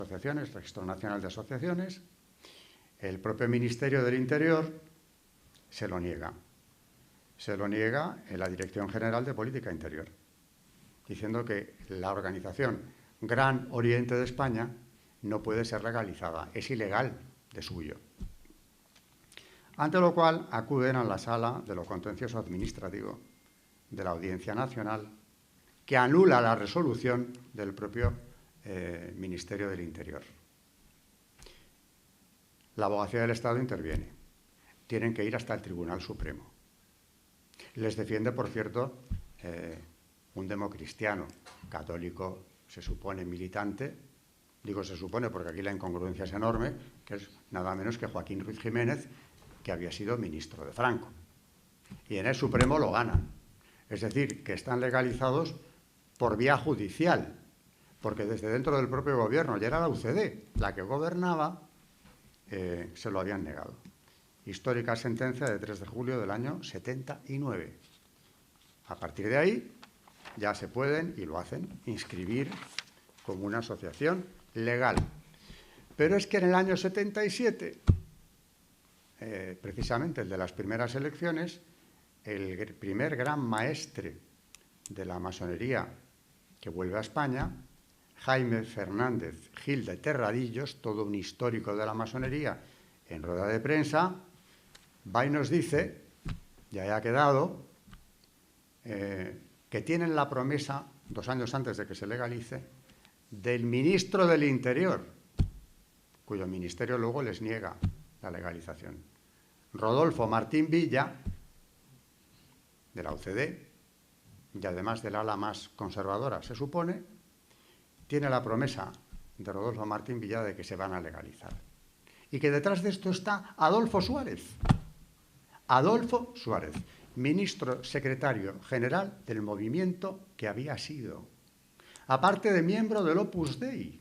asociaciones, Registro Nacional de Asociaciones, el propio Ministerio del Interior se lo niega. Se lo niega en la Dirección General de Política Interior, diciendo que la organización Gran Oriente de España no puede ser legalizada, es ilegal de suyo. Ante lo cual acuden a la Sala de lo Contencioso Administrativo de la Audiencia Nacional, que anula la resolución del propio Ministerio del Interior. La Abogacía del Estado interviene. Tienen que ir hasta el Tribunal Supremo. Les defiende, por cierto, un democristiano, católico, se supone militante. Digo se supone porque aquí la incongruencia es enorme, que es nada menos que Joaquín Ruiz Jiménez, que había sido ministro de Franco. Y en el Supremo lo ganan. Es decir, que están legalizados por vía judicial, porque desde dentro del propio gobierno, ya era la UCD la que gobernaba, se lo habían negado. Histórica sentencia de 3 de julio del año 79. A partir de ahí ya se pueden, y lo hacen, inscribir como una asociación legal. Pero es que en el año 77, precisamente el de las primeras elecciones, el primer gran maestre de la masonería que vuelve a España, Jaime Fernández Gil de Terradillos, todo un histórico de la masonería, en rueda de prensa, va y nos dice, ya ha quedado, que tienen la promesa, 2 años antes de que se legalice, del ministro del Interior, cuyo ministerio luego les niega la legalización. Rodolfo Martín Villa, de la UCD, y además del ala más conservadora, se supone, tiene la promesa de Rodolfo Martín Villa de que se van a legalizar. Y que detrás de esto está Adolfo Suárez. Adolfo Suárez, ministro secretario general del movimiento que había sido, aparte de miembro del Opus Dei,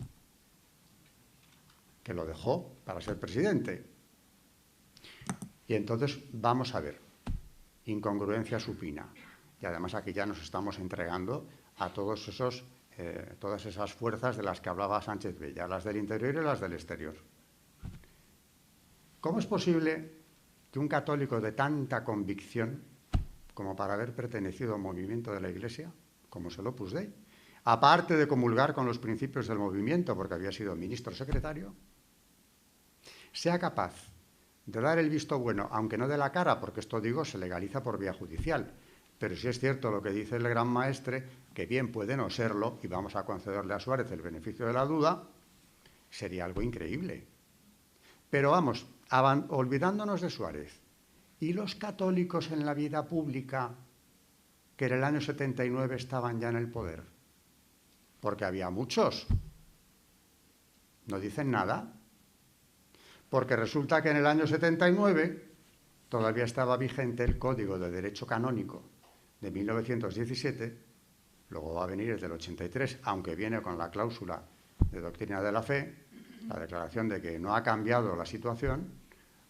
que lo dejó para ser presidente. Y entonces vamos a ver, incongruencia supina. Y además aquí ya nos estamos entregando a todas esas fuerzas de las que hablaba Sánchez Bella, las del interior y las del exterior. ¿Cómo es posible que un católico de tanta convicción como para haber pertenecido a un movimiento de la Iglesia, como es el Opus Dei, aparte de comulgar con los principios del movimiento, porque había sido ministro secretario, sea capaz de dar el visto bueno, aunque no de la cara, porque esto, digo, se legaliza por vía judicial, pero sí es cierto lo que dice el gran maestre, que bien puede no serlo, y vamos a concederle a Suárez el beneficio de la duda, sería algo increíble. Pero vamos, olvidándonos de Suárez, ¿y los católicos en la vida pública que en el año 79 estaban ya en el poder? Porque había muchos. ¿No dicen nada? Porque resulta que en el año 79 todavía estaba vigente el Código de Derecho Canónico de 1917, luego va a venir el del 83, aunque viene con la cláusula de doctrina de la fe, la declaración de que no ha cambiado la situación,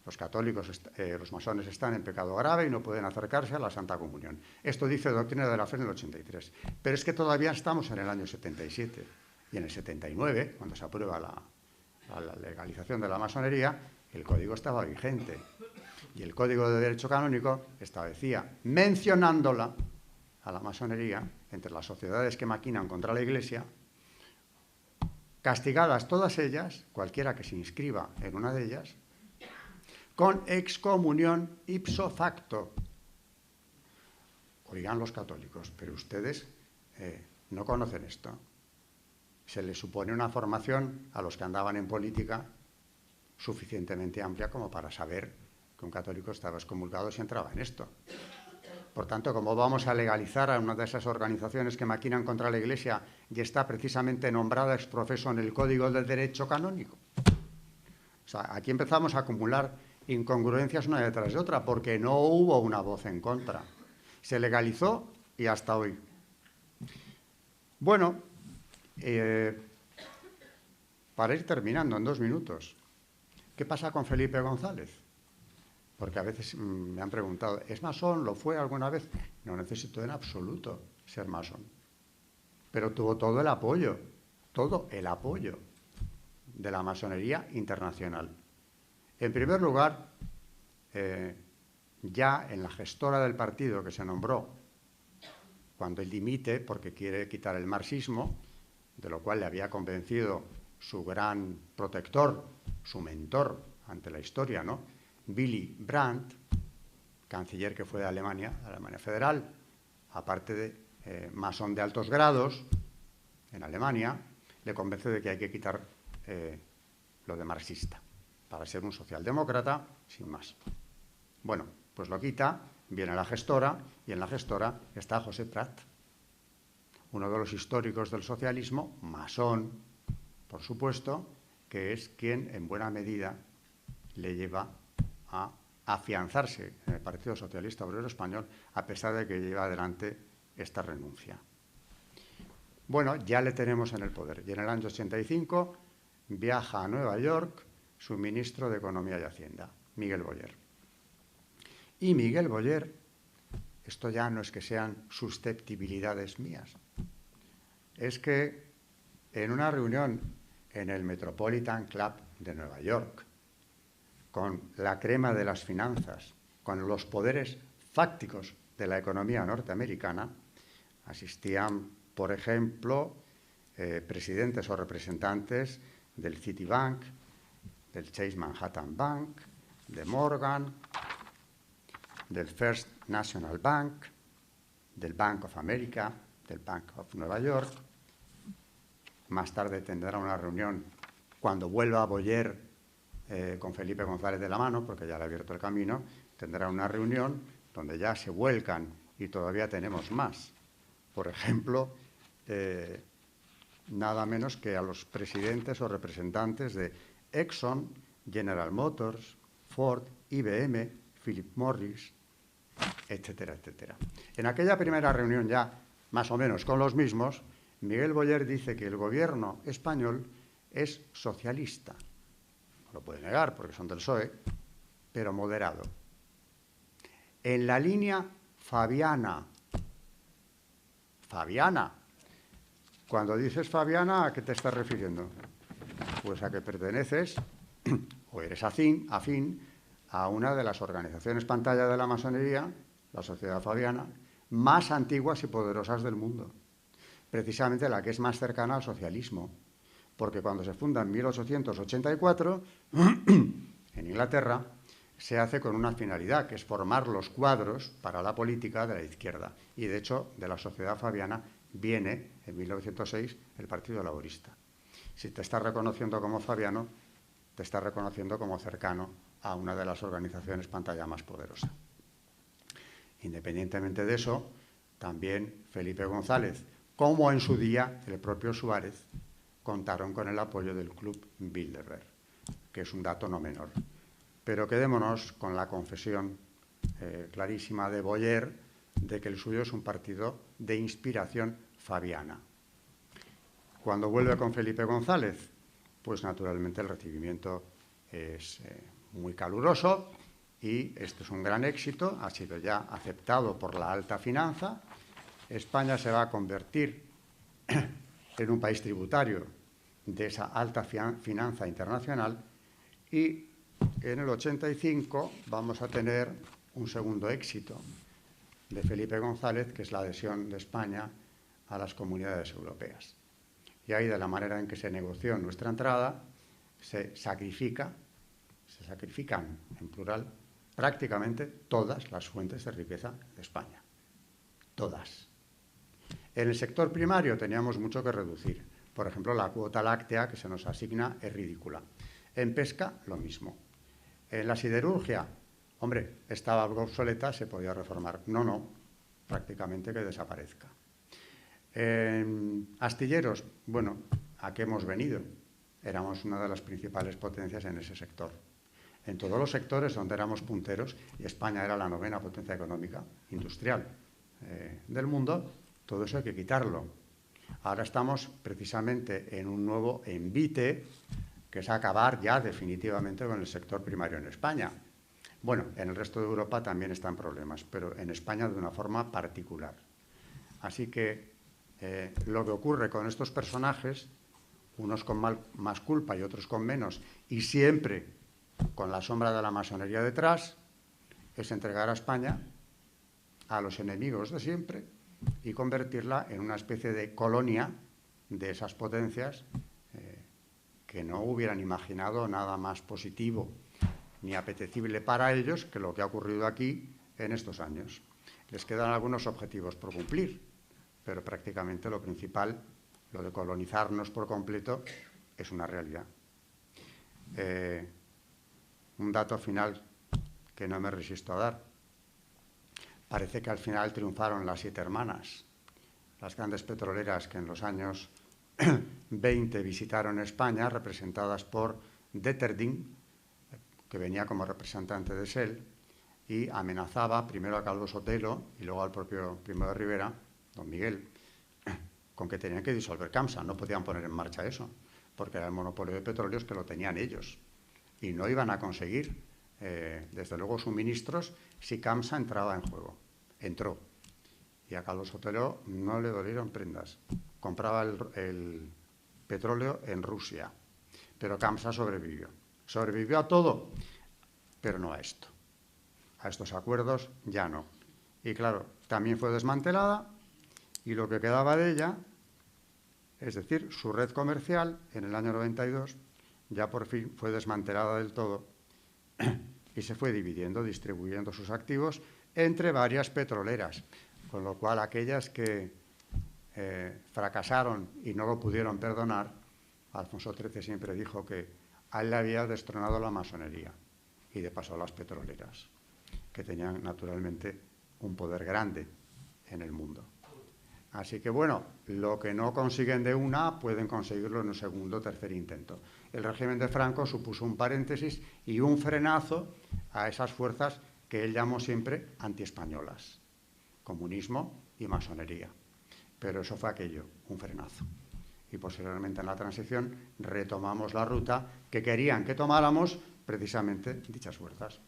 los católicos, los masones están en pecado grave y no pueden acercarse a la Santa Comunión. Esto dice doctrina de la fe en el 83. Pero es que todavía estamos en el año 77. Y en el 79, cuando se aprueba la legalización de la masonería, el código estaba vigente. Y el Código de Derecho Canónico establecía, mencionándola a la masonería, entre las sociedades que maquinan contra la Iglesia, castigadas todas ellas, cualquiera que se inscriba en una de ellas, con excomunión ipso facto. Oigan los católicos, pero ustedes no conocen esto. Se les supone una formación a los que andaban en política suficientemente amplia como para saber que un católico estaba excomulgado si entraba en esto. Por tanto, ¿cómo vamos a legalizar a una de esas organizaciones que maquinan contra la Iglesia y está precisamente nombrada ex profeso en el Código del Derecho Canónico? O sea, aquí empezamos a acumular incongruencias una detrás de otra, porque no hubo una voz en contra. Se legalizó y hasta hoy. Bueno, para ir terminando en 2 minutos, ¿qué pasa con Felipe González? Porque a veces me han preguntado, ¿es masón? ¿Lo fue alguna vez? No necesitó en absoluto ser masón. Pero tuvo todo el apoyo de la masonería internacional. En primer lugar, ya en la gestora del partido que se nombró, cuando él dimite porque quiere quitar el marxismo, de lo cual le había convencido su gran protector, su mentor ante la historia, ¿no? Willy Brandt, canciller que fue de Alemania, Alemania Federal, aparte de masón de altos grados en Alemania, le convence de que hay que quitar lo de marxista para ser un socialdemócrata sin más. Bueno, pues lo quita, viene la gestora y en la gestora está José Prat, uno de los históricos del socialismo, masón, por supuesto, que es quien en buena medida le lleva a afianzarse en el Partido Socialista Obrero Español, a pesar de que lleva adelante esta renuncia. Bueno, ya le tenemos en el poder. Y en el año 85 viaja a Nueva York su ministro de Economía y Hacienda, Miguel Boyer. Y Miguel Boyer, esto ya no es que sean susceptibilidades mías, es que en una reunión en el Metropolitan Club de Nueva York, con la crema de las finanzas, con los poderes fácticos de la economía norteamericana, asistían, por ejemplo, presidentes o representantes del Citibank, del Chase Manhattan Bank, de Morgan, del First National Bank, del Bank of America, del Bank of Nueva York. Más tarde tendrá una reunión, cuando vuelva a Boyer, con Felipe González de la mano, porque ya le ha abierto el camino, tendrá una reunión donde ya se vuelcan y todavía tenemos más. Por ejemplo, nada menos que a los presidentes o representantes de Exxon, General Motors, Ford, IBM, Philip Morris, etcétera, etcétera. En aquella primera reunión ya, más o menos con los mismos, Miguel Boyer dice que el gobierno español es socialista. No lo puede negar porque son del PSOE, pero moderado. En la línea fabiana. Fabiana. Cuando dices fabiana, ¿a qué te estás refiriendo? Pues a que perteneces o eres afín a una de las organizaciones pantalla de la masonería, la Sociedad Fabiana, más antiguas y poderosas del mundo. Precisamente la que es más cercana al socialismo. Porque cuando se funda en 1884, en Inglaterra, se hace con una finalidad, que es formar los cuadros para la política de la izquierda. Y, de hecho, de la Sociedad Fabiana viene, en 1906, el Partido Laborista. Si te está reconociendo como fabiano, te está reconociendo como cercano a una de las organizaciones pantalla más poderosas. Independientemente de eso, también Felipe González, como en su día el propio Suárez, contaron con el apoyo del Club Bilderberg, que es un dato no menor. Pero quedémonos con la confesión clarísima de Boyer de que el suyo es un partido de inspiración fabiana. Cuando vuelve con Felipe González, pues naturalmente el recibimiento es muy caluroso y este es un gran éxito, ha sido ya aceptado por la alta finanza. España se va a convertir en un país tributario de esa alta finanza internacional y en el 85 vamos a tener un segundo éxito de Felipe González, que es la adhesión de España a las comunidades europeas. Y ahí, de la manera en que se negoció nuestra entrada, se sacrifican, en plural, prácticamente todas las fuentes de riqueza de España. Todas. En el sector primario teníamos mucho que reducir. Por ejemplo, la cuota láctea que se nos asigna es ridícula. En pesca, lo mismo. En la siderurgia, hombre, estaba algo obsoleta, se podía reformar. No, prácticamente que desaparezca. En astilleros, bueno, ¿a qué hemos venido? Éramos una de las principales potencias en ese sector. En todos los sectores donde éramos punteros, y España era la 9ª potencia económica industrial del mundo, todo eso hay que quitarlo. Ahora estamos precisamente en un nuevo envite, que es acabar ya definitivamente con el sector primario en España. Bueno, en el resto de Europa también están problemas, pero en España de una forma particular. Así que lo que ocurre con estos personajes, unos con más culpa y otros con menos, y siempre con la sombra de la masonería detrás, es entregar a España a los enemigos de siempre y convertirla en una especie de colonia de esas potencias que no hubieran imaginado nada más positivo ni apetecible para ellos que lo que ha ocurrido aquí en estos años. Les quedan algunos objetivos por cumplir, pero prácticamente lo principal, lo de colonizarnos por completo, es una realidad. Un dato final que no me resisto a dar. Parece que al final triunfaron las 7 hermanas, las grandes petroleras que en los años 20 visitaron España, representadas por Detterding, que venía como representante de Shell, y amenazaba primero a Calvo Sotelo y luego al propio Primo de Rivera, don Miguel, con que tenían que disolver CAMSA. No podían poner en marcha eso, porque era el monopolio de petróleos que lo tenían ellos. Y no iban a conseguir, desde luego, suministros si CAMSA entraba en juego. Entró. Y a Calvo Sotelo no le dolieron prendas. Compraba el petróleo en Rusia. Pero CAMSA sobrevivió. Sobrevivió a todo, pero no a esto. A estos acuerdos ya no. Y claro, también fue desmantelada y lo que quedaba de ella, es decir, su red comercial, en el año 92, ya por fin fue desmantelada del todo y se fue dividiendo, distribuyendo sus activos entre varias petroleras, con lo cual aquellas que fracasaron y no lo pudieron perdonar, Alfonso XIII siempre dijo que a él le había destronado la masonería y de paso las petroleras, que tenían naturalmente un poder grande en el mundo. Así que bueno, lo que no consiguen de una pueden conseguirlo en un segundo o tercer intento. El régimen de Franco supuso un paréntesis y un frenazo a esas fuerzas que él llamó siempre antiespañolas, comunismo y masonería. Pero eso fue aquello, un frenazo. Y posteriormente en la transición retomamos la ruta que querían que tomáramos precisamente dichas fuerzas.